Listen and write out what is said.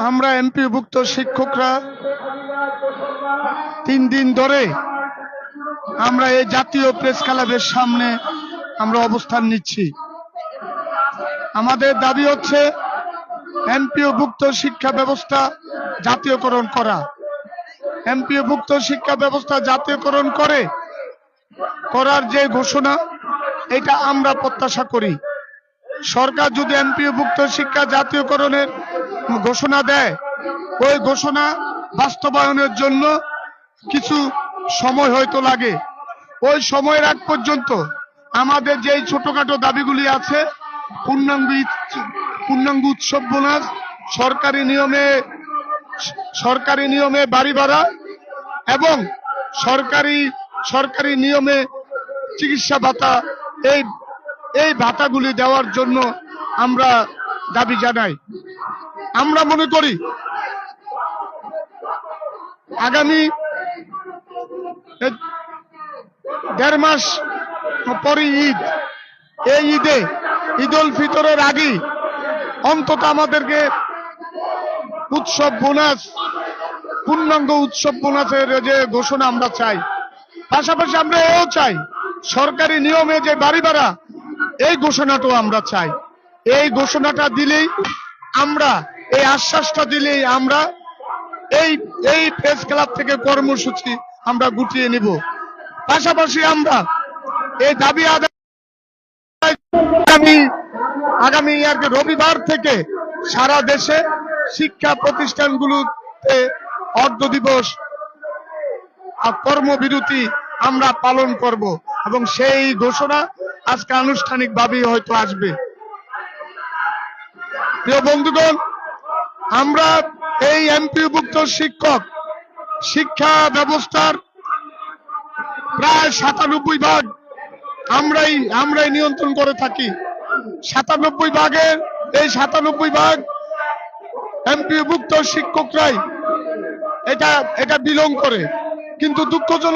আমরা এমপিভুক্ত শিক্ষকরা 3 দিন ধরে আমরা এই জাতীয় প্রেস ক্লাবের সামনে আমরা অবস্থান নিচ্ছি। আমাদের দাবি হচ্ছে এমপিওভুক্ত শিক্ষা ব্যবস্থা জাতীয়করণ করা। এমপিওভুক্ত শিক্ষা ব্যবস্থা জাতীয়করণ করার যে ঘোষণা, এটা আমরা প্রত্যাশা করি। সরকার যদি এমপিওভুক্ত শিক্ষা জাতীয়করণের ঘোষণা দেয়, ওই ঘোষণা বাস্তবায়নের জন্য কিছু সময় হয়তো লাগে। ওই সময়ের আগ পর্যন্ত আমাদের যে ছোটখাটো দাবিগুলি আছে, পূর্ণাঙ্গ উৎসব বোনাস, সরকারি নিয়মে বাড়ি ভাড়া এবং সরকারি নিয়মে চিকিৎসা ভাতা, এই ভাতাগুলি দেওয়ার জন্য আমরা দাবি জানাই। আমরা মনে করি আগামী 1.5 মাস পরে ঈদ, এই ঈদ উল ফিতরের আগে অন্তত আমাদেরকে উৎসব বোনাস, পূর্ণাঙ্গ উৎসব বোনাসের যে ঘোষণা আমরা চাই। পাশাপাশি আমরা এও চাই সরকারি নিয়মে যে বাড়ি ভাড়া, এই ঘোষণাটাও আমরা চাই। এই ঘোষণাটা দিলেই, আমরা এই আশ্বাসটা দিলেই আমরা এই প্রেস ক্লাব থেকে কর্মসূচি আমরা গুটিয়ে নিব। পাশাপাশি আমরা এই দাবি আদায় আগামী রবিবার থেকে সারা দেশে শিক্ষা প্রতিষ্ঠানগুলোতে অর্ধ দিবস কর্মবিরতি আমরা পালন করব এবং সেই ঘোষণা আজকে আনুষ্ঠানিকভাবে হয়তো আসবে। প্রিয় বন্ধুগণ, আমরা এই এমপিওভুক্ত শিক্ষা ব্যবস্থার প্রায় 97% আমরাই নিয়ন্ত্রণ করে থাকি। 97% এমপিওভুক্ত শিক্ষকরাই এটা বিলং করে। কিন্তু দুঃখজনক